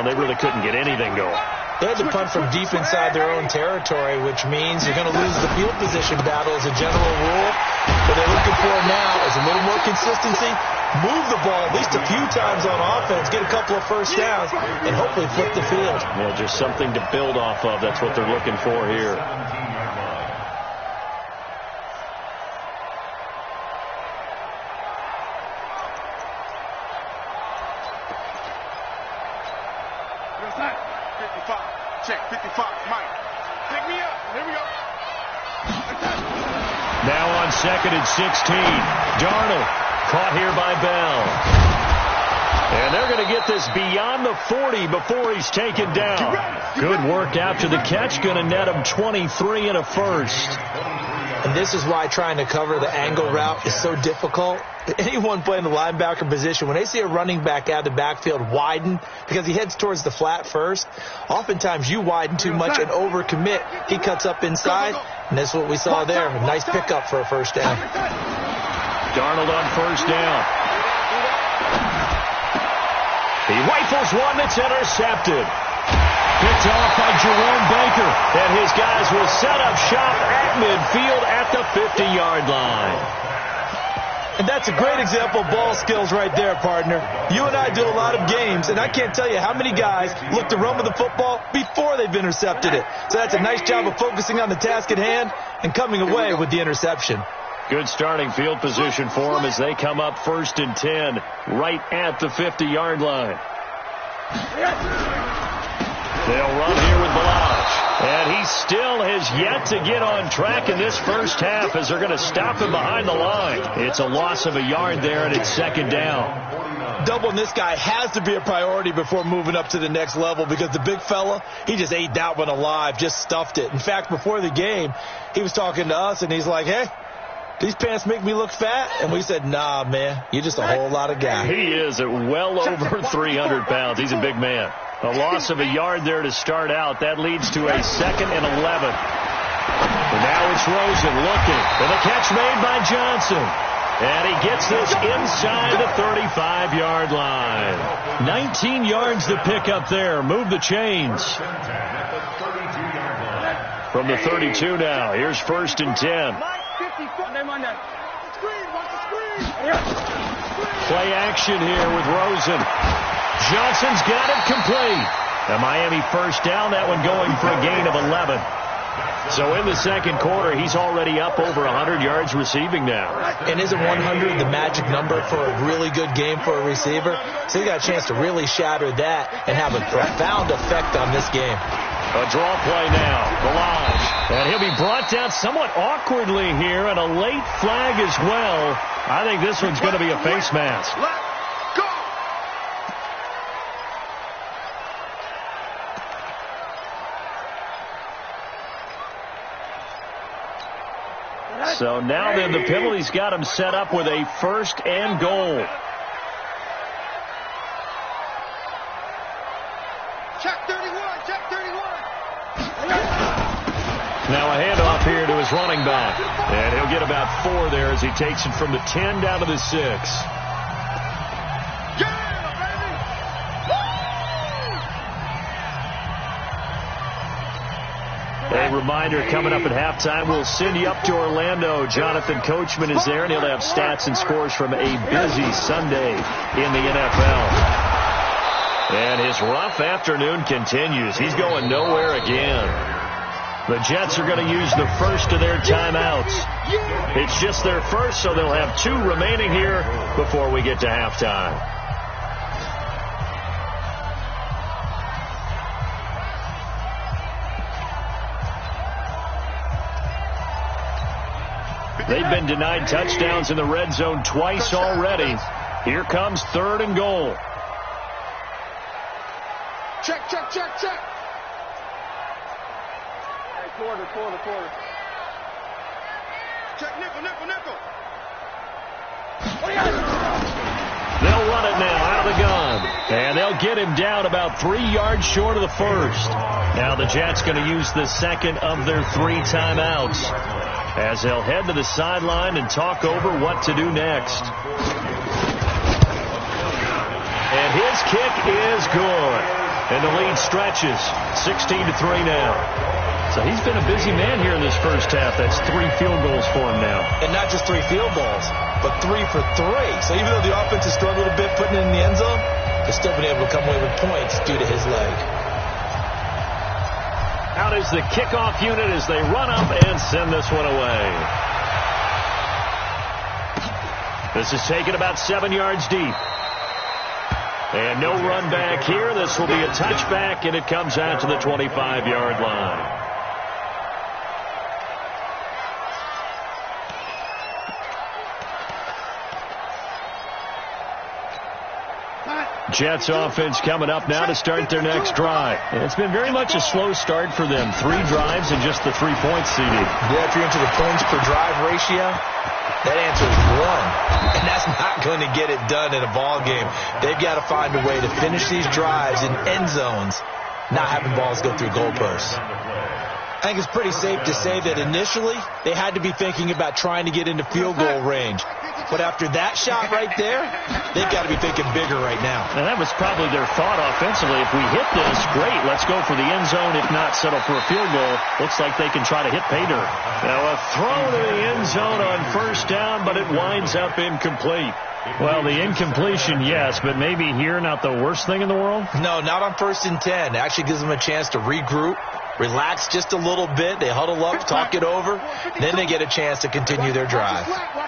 down, they really couldn't get anything going. They had to punt from deep inside their own territory, which means you're going to lose the field position battle as a general rule. What they're looking for now is a little more consistency, move the ball at least a few times on offense, get a couple of first downs, and hopefully flip the field. Yeah, just something to build off of. That's what they're looking for here. Now on 2nd and 16. Darnold caught here by Bell. And they're going to get this beyond the 40 before he's taken down. Good work after the catch. Going to net him 23 and a first. And this is why trying to cover the angle route is so difficult. Anyone playing the linebacker position, when they see a running back out of the backfield widen because he heads towards the flat first, oftentimes you widen too much and overcommit. He cuts up inside, and that's what we saw there. A nice pickup for a first down. Darnold on first down. He rifles one that's intercepted. Picked off by Jerome Baker, and his guys will set up shop at midfield at the 50-yard line. And that's a great example of ball skills right there, partner. You and I do a lot of games, and I can't tell you how many guys look to run with the football before they've intercepted it. So that's a nice job of focusing on the task at hand and coming away with the interception. Good starting field position for them as they come up 1st and 10 right at the 50-yard line. They'll run here with Balaj. And he still has yet to get on track in this first half as they're going to stop him behind the line. It's a loss of a yard there, and it's 2nd down. Doubling this guy has to be a priority before moving up to the next level because the big fella, he just ate that one alive, just stuffed it. In fact, before the game, he was talking to us, and he's like, hey, these pants make me look fat? And we said, nah, man, you're just a whole lot of guy. He is at well over 300 pounds. He's a big man. A loss of a yard there to start out. That leads to a 2nd and 11. And now it's Rosen looking. And the catch made by Johnson. And he gets this inside the 35-yard line. 19 yards to pick up there. Move the chains. From the 32 now. Here's 1st and 10. Play action here with Rosen. Johnson's got it complete. The Miami first down, that one going for a gain of 11. So in the 2nd quarter, he's already up over 100 yards receiving now. And isn't 100 the magic number for a really good game for a receiver? So he got a chance to really shatter that and have a profound effect on this game. A draw play now. Balaj. And he'll be brought down somewhat awkwardly here, and a late flag as well. I think this one's going to be a face mask. So now then the penalty's got him set up with a 1st and goal. Check 31, check 31. Now a handoff here to his running back. And he'll get about 4 there as he takes it from the 10 down to the 6. A reminder, coming up at halftime, we'll send you up to Orlando. Jonathan Coachman is there, and he'll have stats and scores from a busy Sunday in the NFL. And his rough afternoon continues. He's going nowhere again. The Jets are going to use the first of their timeouts. It's just their first, so they'll have 2 remaining here before we get to halftime. They've been denied touchdowns in the red zone twice already. Here comes 3rd and goal. Check, check, check, check. Hey, quarter. Check, nickel. They'll run it now out of the gun. And they'll get him down about 3 yards short of the first. Now the Jets going to use the 2nd of their 3 timeouts, as they'll head to the sideline and talk over what to do next. And his kick is good. And the lead stretches 16-3 now. So he's been a busy man here in this first half. That's 3 field goals for him now. And not just 3 field goals, but 3 for 3. So even though the offense has struggled a bit putting it in the end zone, they've still been able to come away with points due to his leg. Out is the kickoff unit as they run up and send this one away. This is taken about 7 yards deep. And no run back here. This will be a touchback, and it comes out to the 25-yard line. Jets offense coming up now to start their next drive. And it's been very much a slow start for them. 3 drives and just the 3 points seeded. Yeah, if you're into the points per drive ratio, that answer is 1. And that's not going to get it done in a ball game. They've got to find a way to finish these drives in end zones, not having balls go through goalposts. I think it's pretty safe to say that initially they had to be thinking about trying to get into field goal range. But after that shot right there, they've got to be thinking bigger right now. And that was probably their thought offensively. If we hit this, great, let's go for the end zone. If not, settle for a field goal. Looks like they can try to hit pay dirt. Now a throw to the end zone on first down, but it winds up incomplete. Well, the incompletion, yes, but maybe here not the worst thing in the world? No, not on 1st and 10. It actually gives them a chance to regroup, relax just a little bit. They huddle up, talk it over. Then they get a chance to continue their drive.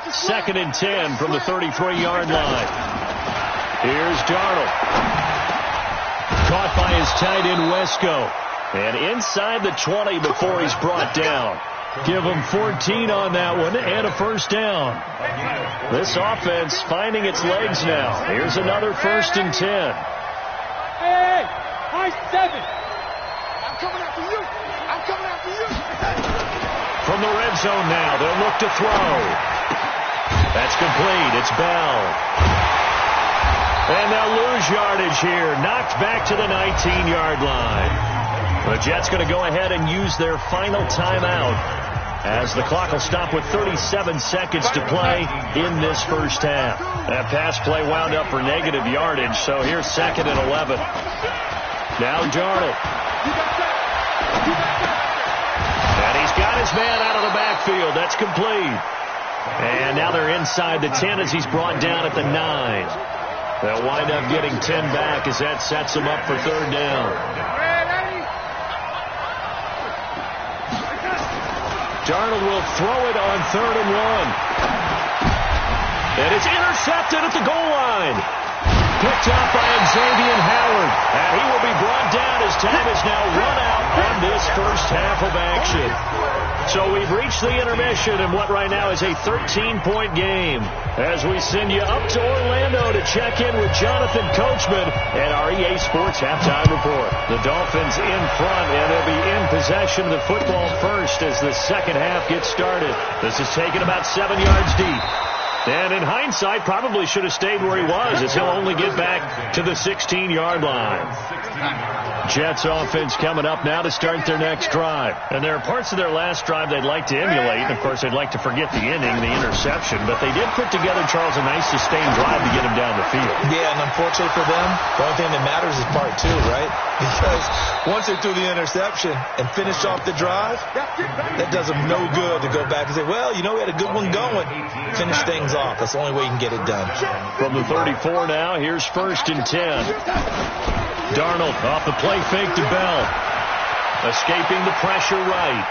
2nd and 10 from the 33-yard line. Here's Darnold. Caught by his tight end, Wesco. And inside the 20 before he's brought down. Give him 14 on that one and a first down. This offense finding its legs now. Here's another 1st and 10. Hey, high 7. I'm coming after you. I'm coming after you. From the red zone now, they'll look to throw. That's complete. It's Bell. And they'll lose yardage here. Knocked back to the 19-yard line. The Jets going to go ahead and use their final timeout as the clock will stop with 37 seconds to play in this first half. That pass play wound up for negative yardage, so here's 2nd and 11. Now Darnold. And he's got his man out of the backfield. That's complete. And now they're inside the 10 as he's brought down at the 9. They'll wind up getting 10 back as that sets them up for 3rd down. Darnold will throw it on 3rd and 1. And it's intercepted at the goal line. Picked up by Xavier Howard. And he will be brought down as time is now run out on this first half of action. So we've reached the intermission in what right now is a 13-point game as we send you up to Orlando to check in with Jonathan Coachman and our EA Sports Halftime Report. The Dolphins in front, and they'll be in possession of the football first as the second half gets started. This is taken about 7 yards deep. And in hindsight, probably should have stayed where he was as he'll only get back to the 16-yard line. Jets offense coming up now to start their next drive. And there are parts of their last drive they'd like to emulate. And, of course, they'd like to forget the inning, the interception. But they did put together, Charles, a nice sustained drive to get him down the field. Yeah, and unfortunately for them, the only thing that matters is part 2, right? Because once they threw the interception and finished off the drive, that does them no good to go back and say, well, you know, we had a good one going. Finish things off. That's the only way you can get it done. From the 34 now, here's 1st and 10. Darnold off the play fake to Bell. Escaping the pressure right.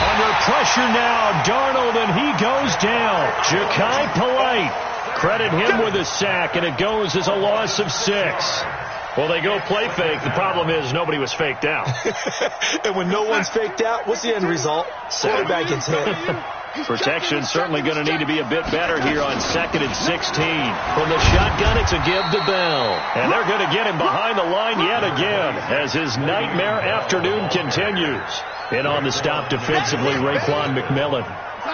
Under pressure now, Darnold, and he goes down. Ja'Kai Polite. Credit him with a sack, and it goes as a loss of 6. Well, they go play fake. The problem is nobody was faked out. And when no one's faked out, what's the end result? Quarterback gets hit. Protection certainly going to need to be a bit better here on 2nd and 16. From the shotgun, it's a give to Bell. And they're going to get him behind the line yet again as his nightmare afternoon continues. And on the stop defensively, Raekwon McMillan.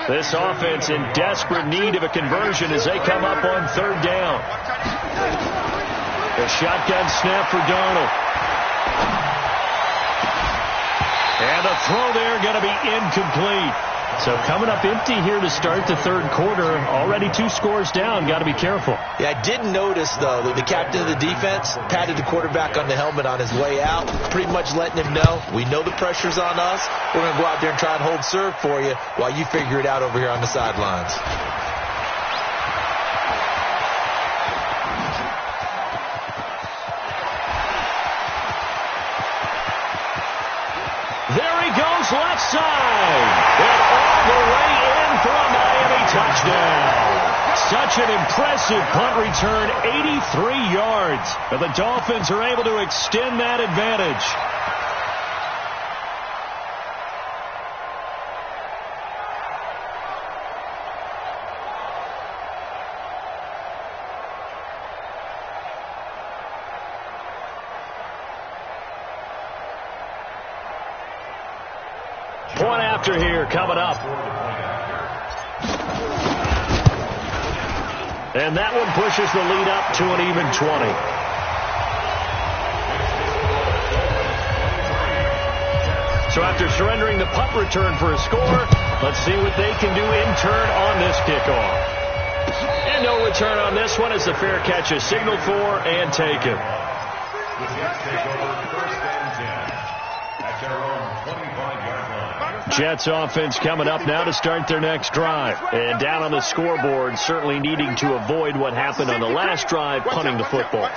This offense in desperate need of a conversion as they come up on 3rd down. The shotgun snap for Darnold. And the throw there going to be incomplete. So coming up empty here to start the third quarter. Already 2 scores down. Got to be careful. Yeah, I did notice, though, that the captain of the defense patted the quarterback on the helmet on his way out, pretty much letting him know, we know the pressure's on us. We're going to go out there and try and hold serve for you while you figure it out over here on the sidelines. There he goes, left side. And all the way in for a Miami touchdown. Such an impressive punt return, 83 yards. But the Dolphins are able to extend that advantage. Point after here coming up. And that one pushes the lead up to an even 20. So after surrendering the punt return for a score, let's see what they can do in turn on this kickoff. And no return on this one as the fair catch is signaled for and taken. Jets offense coming up now to start their next drive. And down on the scoreboard, certainly needing to avoid what happened on the last drive, punting the football.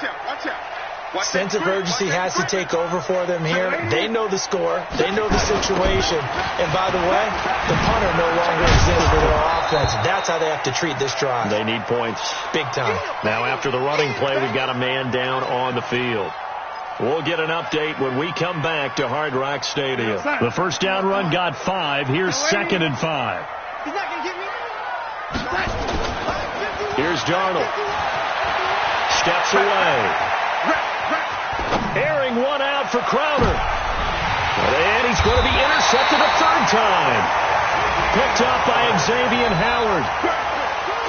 Sense of urgency has to take over for them here. They know the score. They know the situation. And by the way, the punter no longer exists for their offense. That's how they have to treat this drive. They need points. Big time. Now after the running play, we've got a man down on the field. We'll get an update when we come back to Hard Rock Stadium. The first down run got 5. Here's 2nd and 5. Here's Darnold. Steps away. Airing one out for Crowder. And he's going to be intercepted a third time. Picked up by Xavier Howard.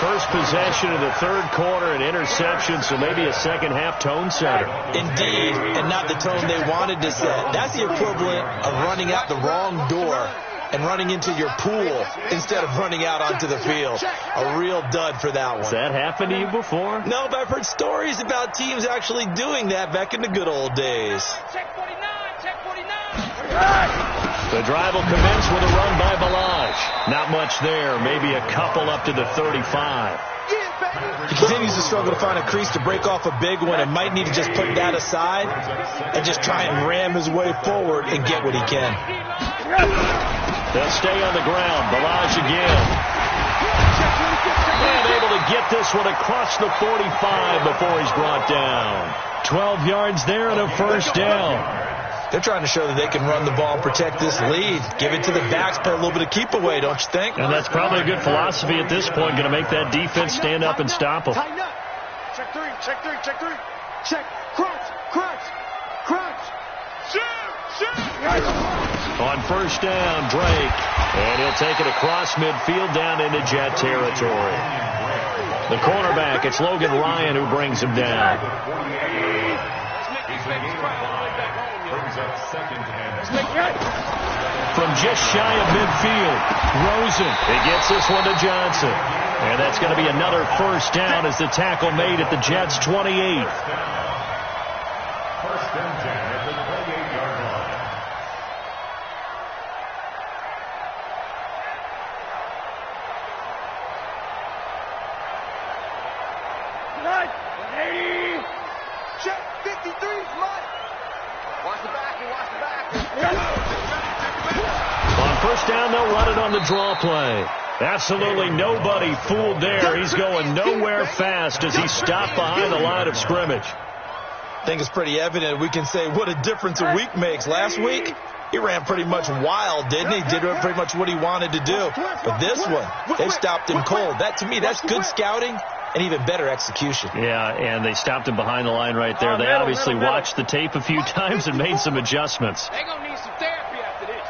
First possession of the third quarter, an interception, so maybe a second-half tone setter. Indeed, and not the tone they wanted to set. That's the equivalent of running out the wrong door and running into your pool instead of running out onto the field. A real dud for that one. Has that happened to you before? No, but I've heard stories about teams actually doing that back in the good old days. Check 49, check 49. The drive will commence with a run by Balaj. Not much there, maybe a couple up to the 35. He continues to struggle to find a crease to break off a big one and might need to just put that aside and just try and ram his way forward and get what he can. They'll stay on the ground. Balaj again. And able to get this one across the 45 before he's brought down. 12 yards there and a first down. They're trying to show that they can run the ball and protect this lead. Give it to the backs, play a little bit of keep away, don't you think? And that's probably a good philosophy at this point, going to make that defense stand up and stop them. Tighten up. Check 3, check 3, check 3. Check. Crunch, crunch, crunch. Shoot. On first down, Drake. And he'll take it across midfield down into Jet territory. The cornerback, it's Logan Ryan who brings him down. From just shy of midfield, Rosen. He gets this one to Johnson. And that's going to be another first down as the tackle made at the Jets' 28. First and 10 at the 28-yard line. Right. 80. Check 53. Mike. Watch the back. Watch the back. On first down, they'll run it on the draw play. Absolutely nobody fooled there. He's going nowhere fast as he stopped behind the line of scrimmage. I think it's pretty evident. We can say what a difference a week makes. Last week, he ran pretty much wild, didn't he? Did pretty much what he wanted to do. But this one, they stopped him cold. That, to me, that's good scouting and even better execution. Yeah, and they stopped him behind the line right there. They obviously watched the tape a few times and made some adjustments. They're going to need some therapy after this.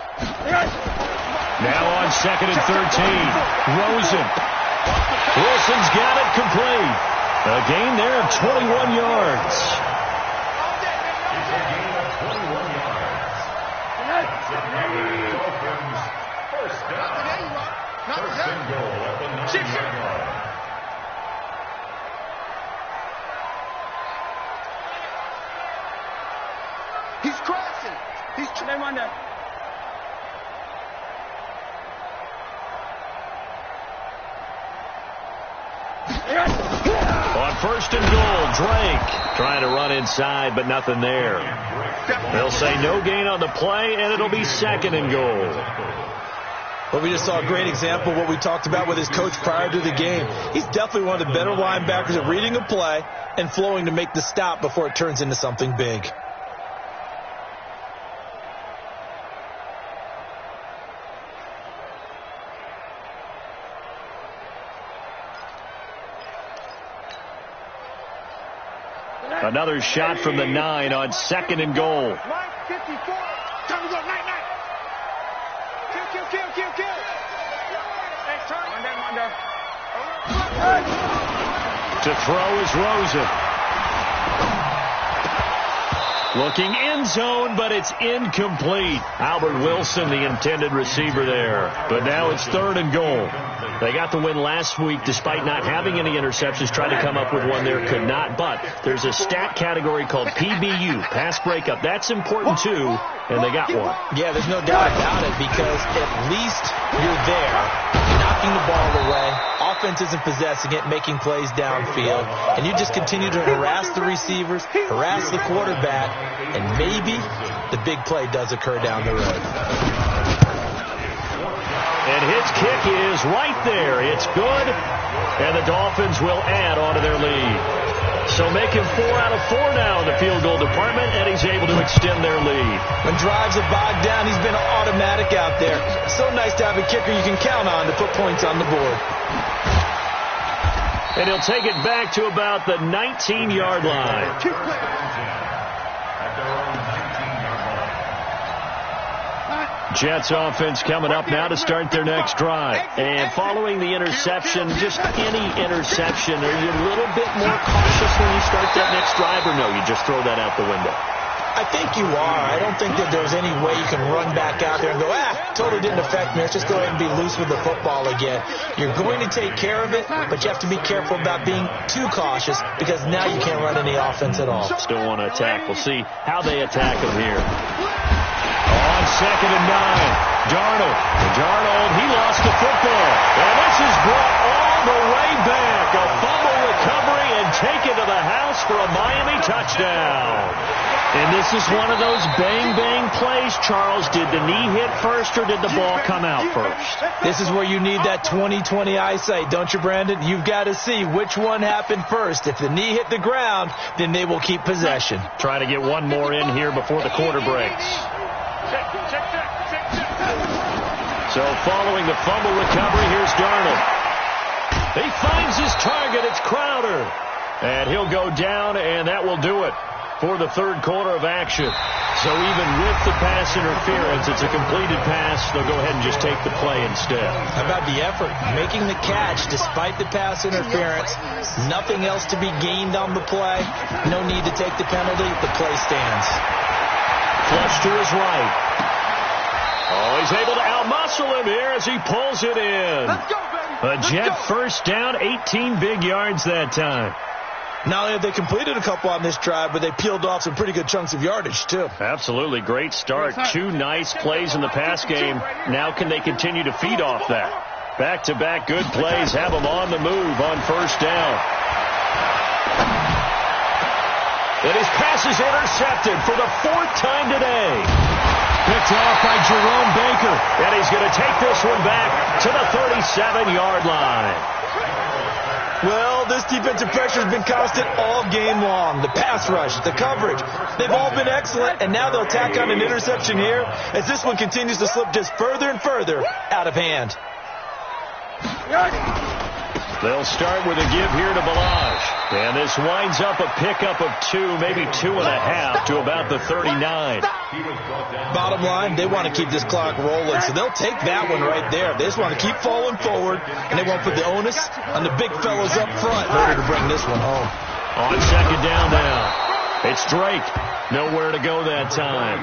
Now on 2nd and 13, Rosen. Wilson's got it complete. A gain there of 21 yards. It's a gain of 21 yards. Dolphins first down. First and goal at the 9-yard line. He's crashing. He's them under. On first and goal, Drake trying to run inside, but nothing there. They'll say no gain on the play, and it'll be second and goal. Well, we just saw a great example of what we talked about with his coach prior to the game. He's definitely one of the better linebackers at reading a play and flowing to make the stop before it turns into something big. Another shot from the 9 on second and goal. Mike, 54. Time to go, night. Kill. Hey, turn. To throw is Rosen. Looking end zone, but it's incomplete. Albert Wilson, the intended receiver there. But now it's third and goal. They got the win last week despite not having any interceptions. Tried to come up with one there, could not. But there's a stat category called PBU, pass breakup. That's important too, and they got one. Yeah, there's no doubt about it because at least you're there, knocking the ball away. Offense isn't possessing it, making plays downfield. And you just continue to harass the receivers, harass the quarterback, and maybe the big play does occur down the road. And his kick is right there. It's good, and the Dolphins will add on to their lead. So making 4 out of 4 now in the field goal department, and he's able to extend their lead. When drives are bogged down, he's been automatic out there. So nice to have a kicker you can count on to put points on the board. And he'll take it back to about the 19-yard line. Jets offense coming up now to start their next drive. And following the interception, just any interception, are you a little bit more cautious when you start that next drive, or no, you just throw that out the window? I think you are. I don't think that there's any way you can run back out there and go, totally didn't affect me. Let's just go ahead and be loose with the football again. You're going to take care of it, but you have to be careful about being too cautious because now you can't run any offense at all. Still want to attack. We'll see how they attack him here. On second and 9, Darnold, he lost the football. And this is brought all the way back. A fumble recovery and taken to the house for a Miami touchdown. And this is one of those bang-bang plays, Charles. Did the knee hit first or did the ball come out first? This is where you need that 20/20 eyesight, don't you, Brandon? You've got to see which one happened first. If the knee hit the ground, then they will keep possession. Trying to get one more in here before the quarter breaks. So following the fumble recovery, here's Darnold. He finds his target. It's Crowder. And he'll go down, and that will do it for the third quarter of action. So even with the pass interference, it's a completed pass. They'll go ahead and just take the play instead. How about the effort? Making the catch despite the pass interference. Nothing else to be gained on the play. No need to take the penalty. The play stands. Flush to his right. Oh, he's able to outmuscle him here as he pulls it in. Let's go, baby. A Jet first down, 18 big yards that time. Not only have they completed a couple on this drive, but they peeled off some pretty good chunks of yardage, too. Absolutely. Great start. 2 nice plays in the pass game. Now can they continue to feed off that? Back-to-back good plays have them on the move on first down. And his pass is intercepted for the 4th time today. Picked off by Jerome Baker. And he's going to take this one back to the 37-yard line. Well, this defensive pressure has been constant all game long. The pass rush, the coverage, they've all been excellent, and now they'll tack on an interception here as this one continues to slip just further and further out of hand. They'll start with a give here to Balaj. And this winds up a pickup of 2, maybe 2.5 to about the 39. Bottom line, they want to keep this clock rolling, so they'll take that one right there. They just want to keep falling forward, and they won't put the onus on the big fellas up front in order to bring this one home. On second down now, it's Drake. Nowhere to go that time.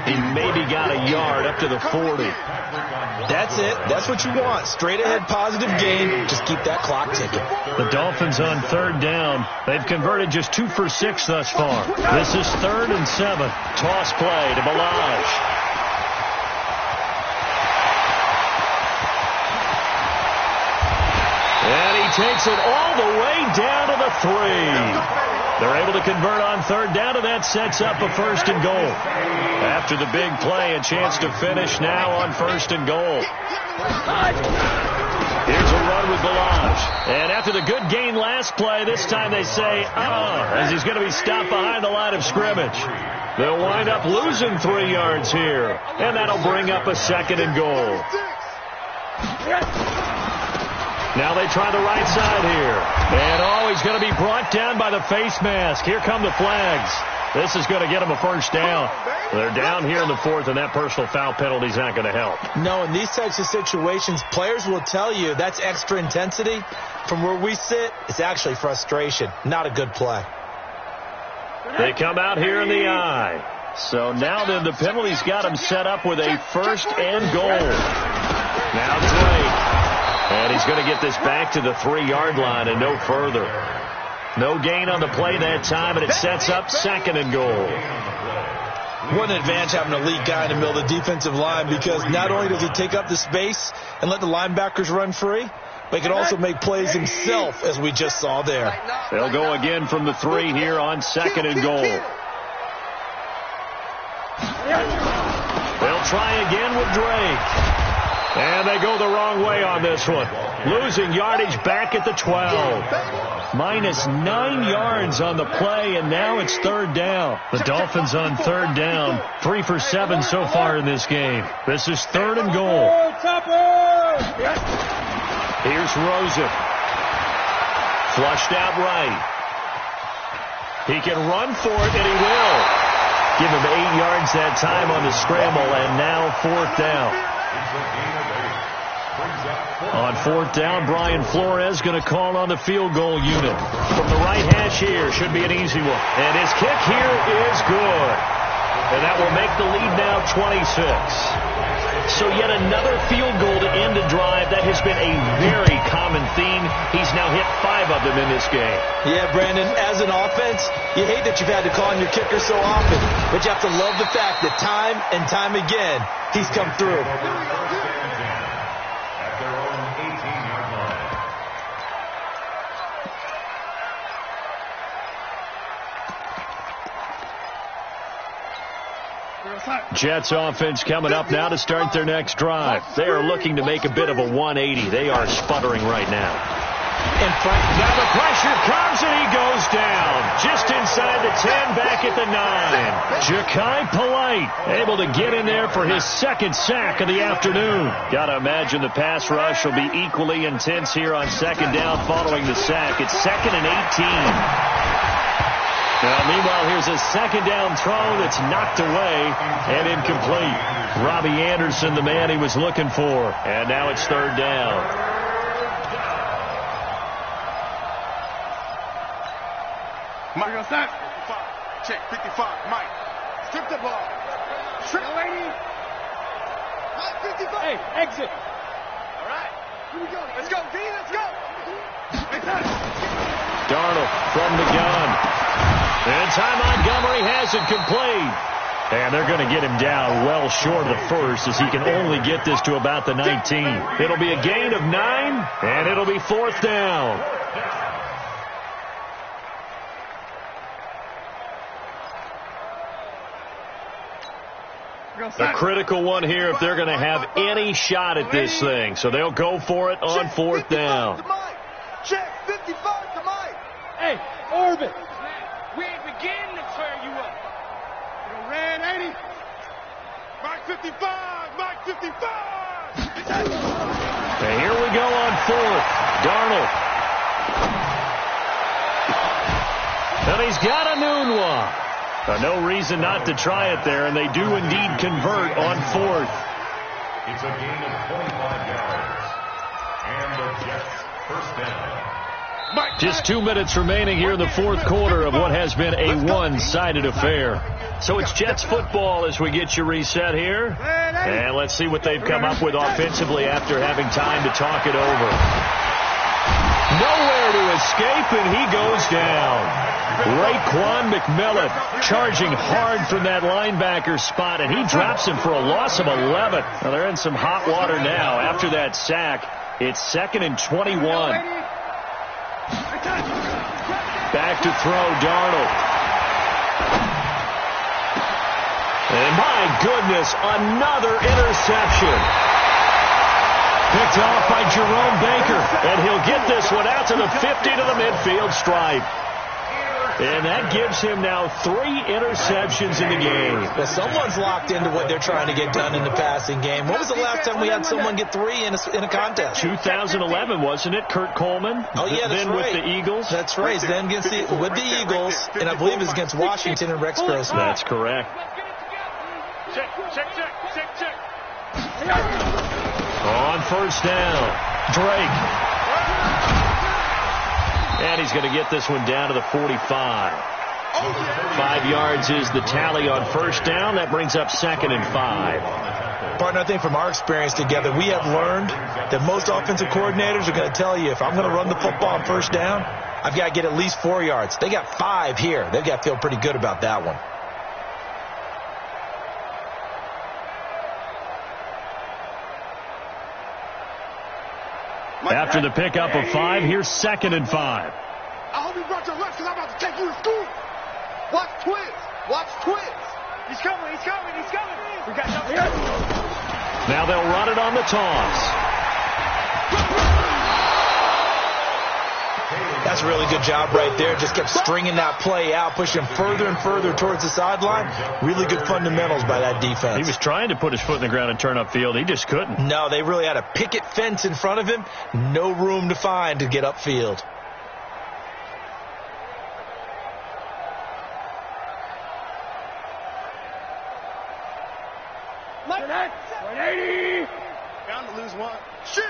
He maybe got a yard up to the 40. That's it. That's what you want. Straight ahead positive gain. Just keep that clock ticking. The Dolphins on 3rd down. They've converted just 2 for 6 thus far. This is 3rd and 7. Toss play to Balaj. And he takes it all the way down to the 3. They're able to convert on 3rd down, and that sets up a 1st and goal. After the big play, a chance to finish now on 1st and goal. Here's a run with Balaj. And after the good gain last play, this time they say, as he's going to be stopped behind the line of scrimmage. They'll wind up losing 3 yards here, and that'll bring up a 2nd and goal. Now they try the right side here. And, he's going to be brought down by the face mask. Here come the flags. This is going to get him a 1st down. They're down here in the 4th, and that personal foul penalty is not going to help. No, in these types of situations, players will tell you that's extra intensity. From where we sit, it's actually frustration. Not a good play. They come out here in the eye. So now then the penalty's got him set up with a 1st and goal. Now Drake. And he's going to get this back to the 3-yard line and no further. No gain on the play that time, and it sets up 2nd and goal. What an advantage having a lead guy in the middle of the defensive line, because not only does he take up the space and let the linebackers run free, but he can also make plays himself, as we just saw there. They'll go again from the 3 here on 2nd and goal. They'll try again with Drake. And they go the wrong way on this one. Losing yardage back at the 12. Minus 9 yards on the play, and now it's 3rd down. The Dolphins on 3rd down. 3 for 7 so far in this game. This is 3rd and goal. Here's Rosen. Flushed out right. He can run for it, and he will. Give him 8 yards that time on the scramble, and now 4th down. On 4th down, Brian Flores going to call on the field goal unit. From the right hash here, should be an easy one. And his kick here is good. And that will make the lead now 26. So yet another field goal to end a drive. That has been a very common theme. He's now hit 5 of them in this game. Yeah, Brandon, as an offense, you hate that you've had to call on your kicker so often. But you have to love the fact that time and time again, he's come through. Jets offense coming up now to start their next drive. They are looking to make a bit of a 180. They are sputtering right now. And now the pressure comes and he goes down. Just inside the 10, back at the 9. Ja'Kai Polite able to get in there for his 2nd sack of the afternoon. Got to imagine the pass rush will be equally intense here on 2nd down following the sack. It's 2nd and 18. Now, meanwhile, here's a 2nd down throw that's knocked away and incomplete. Robbie Anderson, the man he was looking for. And now it's 3rd down. Mike on snap. 55. Check 55. Mike. Strip the ball. Strip lady. Mike 55. Hey, exit. All right. Here we go. Let's go, D. Let's go. Darnold from the gun. And Ty Montgomery has it complete. And they're going to get him down well short of the 1st as he can only get this to about the 19. It'll be a gain of 9, and it'll be 4th down. A critical one here if they're going to have any shot at this thing. So they'll go for it on 4th down. Check 55 to Mike. Hey, Orbit. We ain't beginning to tear you up. Yo, red 80. Mike 55. Mike 55. And here we go on 4th. Darnold. And he's got a noon one. No reason not to try it there, and they do indeed convert on 4th. It's a gain of 25 yards. And the Jets 1st down. Just 2 minutes remaining here in the fourth quarter of what has been a one-sided affair. So it's Jets football as we get you reset here. And let's see what they've come up with offensively after having time to talk it over. Nowhere to escape, and he goes down. Raekwon McMillan charging hard from that linebacker spot, and he drops him for a loss of 11. Well, they're in some hot water now. After that sack, it's 2nd and 21. Back to throw, Darnold. And my goodness, another interception. Picked off by Jerome Baker, and he'll get this one out to the 50 to the midfield stripe. And that gives him now 3 interceptions in the game. Well, someone's locked into what they're trying to get done in the passing game. When was the last time we had someone get 3 in a contest? 2011, wasn't it? Kurt Coleman? Oh, yeah, that's then right. with the Eagles? That's right. Then with the Eagles, and I believe it was against Washington and Rex Grossman. That's correct. Check. On first down, Drake. And he's going to get this one down to the 45. 5 yards is the tally on first down. That brings up 2nd and 5. Partner, I think from our experience together, we have learned that most offensive coordinators are going to tell you, if I'm going to run the football on first down, I've got to get at least 4 yards. They got 5 here. They've got to feel pretty good about that one. After the pickup of 5, here's 2nd and 5. I hope you brought your lunch because I'm about to take you to school. Watch Twitch. He's coming. We got nothing here. Now they'll run it on the toss. That's a really good job right there. Just kept stringing that play out, pushing further and further towards the sideline. Really good fundamentals by that defense. He was trying to put his foot in the ground and turn upfield. He just couldn't. No, they really had a picket fence in front of him. No room to find to get upfield. Left. 180. Bound to lose one. Shit.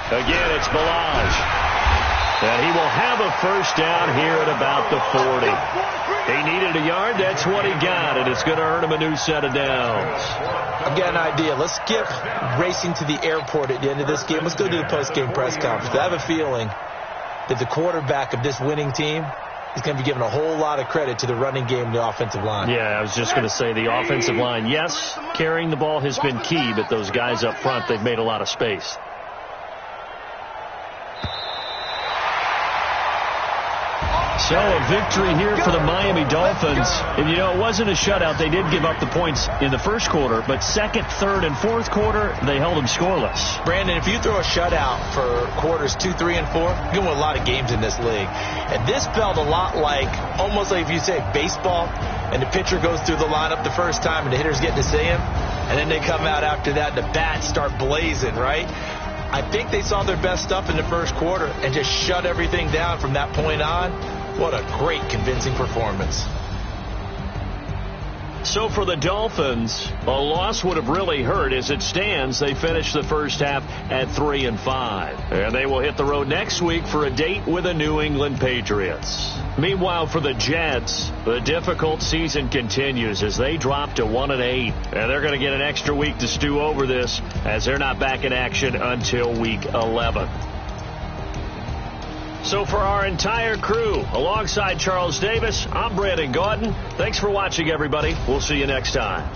Again, it's Ballage. And he will have a first down here at about the 40. He needed a yard. That's what he got, and it's going to earn him a new set of downs. I've got an idea. Let's skip racing to the airport at the end of this game. Let's go do the post-game press conference. I have a feeling that the quarterback of this winning team is going to be given a whole lot of credit to the running game and the offensive line. Yeah, I was just going to say the offensive line. Yes, carrying the ball has been key, but those guys up front, they've made a lot of space. So a victory here for the Miami Dolphins. And, you know, it wasn't a shutout. They did give up the points in the first quarter, but second, third, and fourth quarter, they held them scoreless. Brandon, if you throw a shutout for quarters 2, 3, and 4, you're going to win a lot of games in this league. And this felt a lot like, almost like if you say baseball, and the pitcher goes through the lineup the first time, and the hitter's getting to see him, and then they come out after that, and the bats start blazing, right? I think they saw their best stuff in the first quarter and just shut everything down from that point on. What a great, convincing performance. So for the Dolphins, a loss would have really hurt. As it stands, they finished the first half at 3-5. And they will hit the road next week for a date with the New England Patriots. Meanwhile, for the Jets, the difficult season continues as they drop to 1-8. And they're going to get an extra week to stew over this as they're not back in action until week 11. So for our entire crew, alongside Charles Davis, I'm Brandon Gaudin. Thanks for watching, everybody. We'll see you next time.